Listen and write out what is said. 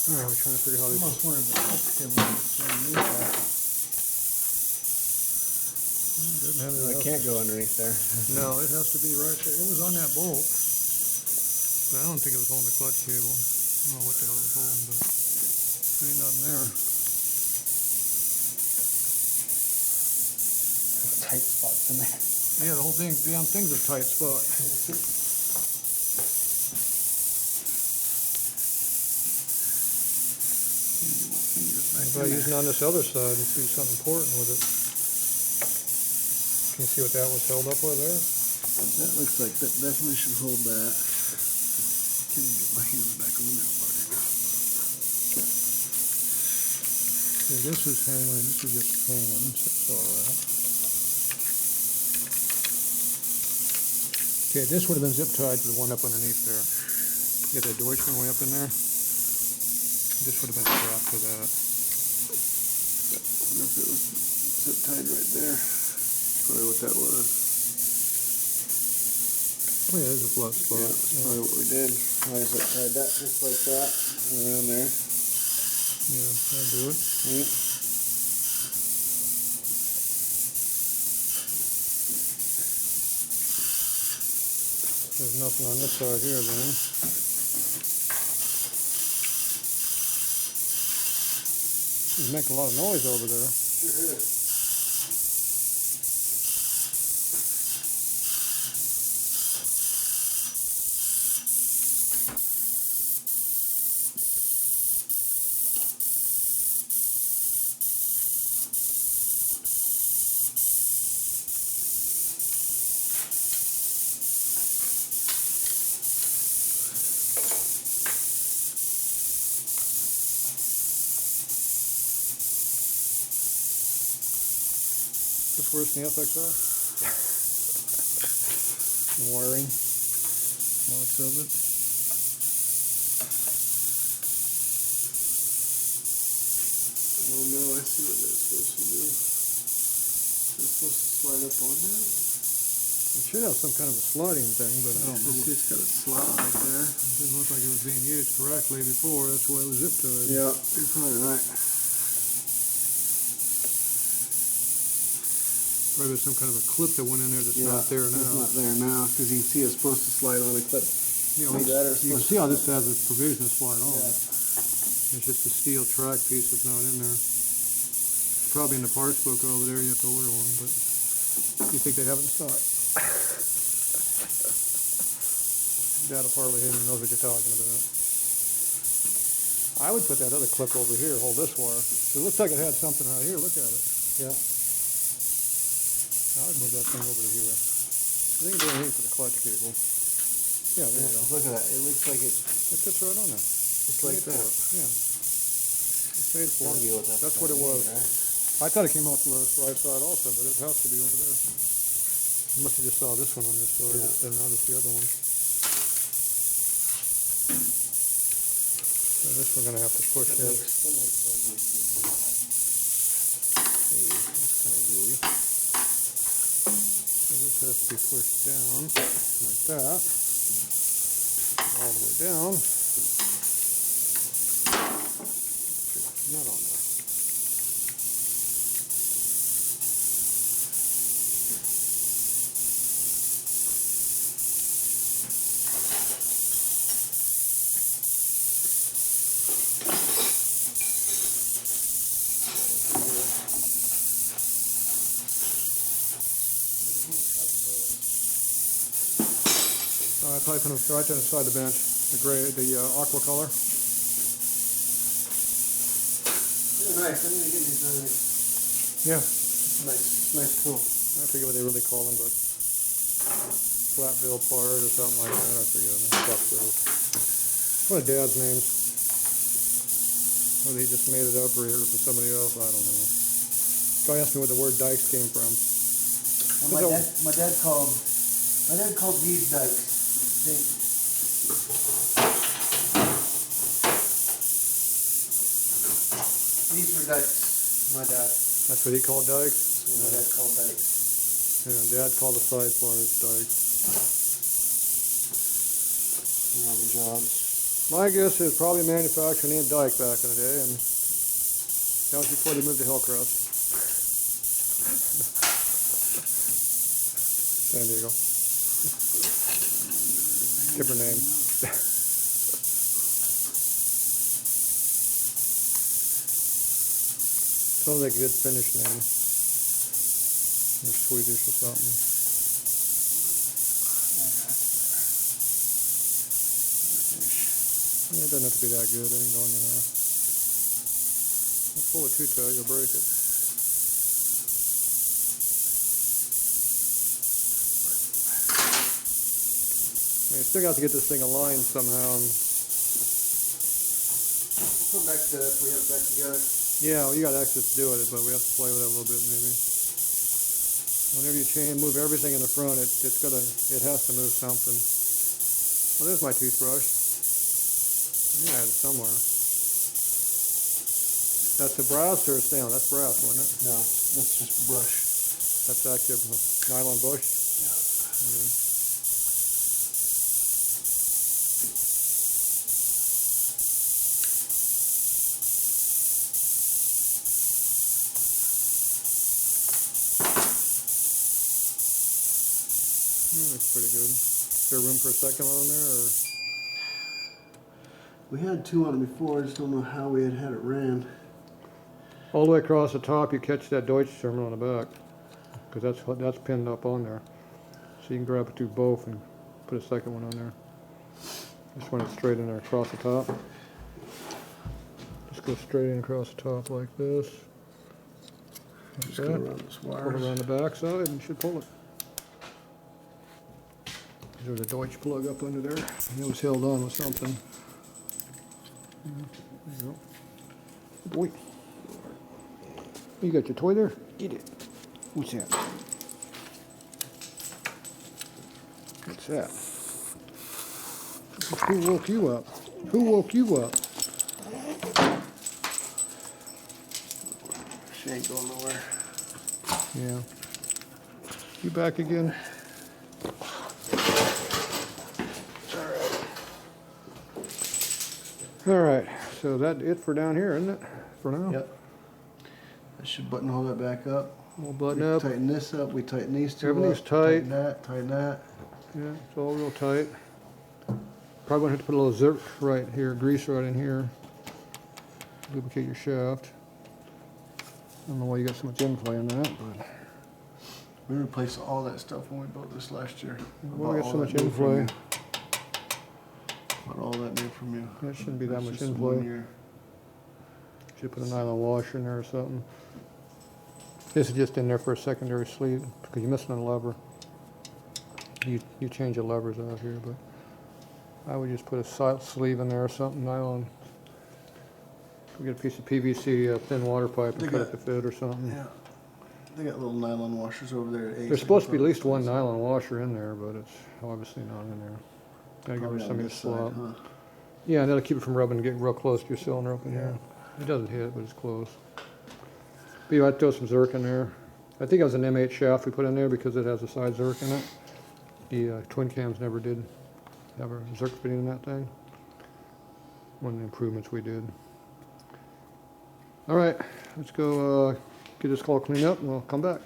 Alright, we're trying to figure out how I these... almost wondered if the cable was underneath that. It doesn't have Well, it can't go underneath there. No, it has to be right there. It was on that bolt. But I don't think it was holding the clutch cable. I don't know what the hell it was holding, but there ain't nothing there. Tight spots in there. Yeah, the whole thing, damn thing's a tight spot. Try using on this other side and see something important with it. Can you see what that was held up with there? That looks like that definitely should hold that. Can't even get my hands back on that part now. Yeah, this is hanging, this is just hanging, so it's alright. Okay, this would have been zip tied to the one up underneath there. Get that Deutschman way up in there. This would have been strapped to that. I wonder if it was zip tied right there. Probably what that was. Oh yeah, there's a flat spot. Yeah, that's probably what we did. I zip tied that just like that around there. Yeah, that'll do it. Yeah. There's nothing on this side here then. It's making a lot of noise over there. Sure is. This worse than the FXR? The wiring, lots of it. Oh no, I see what that's supposed to do. It's supposed to slide up on that? It should have some kind of a sliding thing, but I don't know. See, it's got a slot right there. It didn't look like it was being used correctly before, that's why it was zip tied. Yeah, you're probably right. Probably some kind of a clip that went in there that's not there now. It's not there now, because you can see it's supposed to slide on a clip. You know, you can see how this has its provision to slide on. It's just a steel track piece that's not in there. Probably in the parts book over there, you have to order one, but you think they have it in stock? Dad of Harley knows what you're talking about. I would put that other clip over here, hold this wire. It looks like it had something right here, look at it. Yeah. I would move that thing over to here. I think it's doing anything for the clutch cable. Yeah, there you go. Look at that. It looks like it. It fits right on there. Just like that. Yeah. It's made for Gotta it. be what That's what it was. Right? I thought it came off the right side also, but it has to be over there. I must have just saw this one on this side, didn't notice the other one. So this we're going to have to push this. That's kind of gooey. So this has to be pushed down like that. All the way down. Not on there. I probably put them right there inside the bench, the gray, the aqua color. They're nice. I need to get these done. Yeah, Nice tool. I forget what they really call them, but flat bill part or something like that. I forget. Flat bill. One of Dad's names. Whether he just made it up or he heard it from somebody else, I don't know. Guy asked me where the word dikes came from. Well, my dad called these dikes. These were dikes, my dad. That's what he called dikes? That's what my dad called dikes. Yeah, Dad called the side pliers dikes. On the jobs. My guess is probably manufactured in Dyke back in the day, and that was before they moved to Hillcrest. San Diego. Different name. Sounds like a good Finnish name. Or Swedish or something. Yeah, it doesn't have to be that good. It ain't going anywhere. Don't pull it too tight, you'll break it. You still got to get this thing aligned somehow. We'll come back to that if we have it back together. Yeah, well, you got access to do it, but we have to play with it a little bit maybe. Whenever you move everything in the front, it has to move something. Well, there's my toothbrush. I had it somewhere. That's a brass or a stainless? That's brass, wasn't it? No, that's just brush. That's actually a nylon bush. Yeah. Looks pretty good. Is there room for a second one on there, or? We had two on it before, I just don't know how we had it ran. All the way across the top, you catch that Deutsch terminal on the back, because that's pinned up on there. So you can grab it through both and put a second one on there. Just run it straight in there across the top. Just go straight in across the top like this. Just go around this Pull wire. it around the back side and you should pull it. There's a Deutsch plug up under there. It was held on with something. There you go. Boy. You got your toy there? Get it. What's that? What's that? Who woke you up? Who woke you up? She ain't going nowhere. Yeah. You back again? All right. So that's it for down here, isn't it? For now. Yep. I should button all that back up. We'll button We up. tighten this up, we tighten these two Everything's up. tight. Tighten that. Yeah, it's all real tight. Probably gonna have to put a little zerk right here, grease right in here. Lubricate your shaft. I don't know why you got so much inflay in that, but We replaced all that stuff when we built this last year. well, we got so much new from inflay. you. Bought all that new from you. That shouldn't be that That's much just inflay. 1 year. Should put a nylon washer in there or something. This is just in there for a secondary sleeve because you're missing a lever. You change the levers out here, but I would just put a side sleeve in there or something, nylon. We get a piece of PVC thin water pipe and They cut it got- to fit or something. Yeah. They got little nylon washers over there at Ace. There's supposed to be at least one nylon washer in there, but it's obviously not in there. Gotta get rid of some of the slop. Huh? Yeah, that'll keep it from rubbing and getting real close to your cylinder up in here. It doesn't hit, but it's close. But yeah, I'd throw some Zerk in there. I think it was an M8 shaft we put in there because it has a side Zerk in it. The twin cams never did have a Zerk fitting in that thing. One of the improvements we did. All right, let's go get this all cleaned up and we'll come back.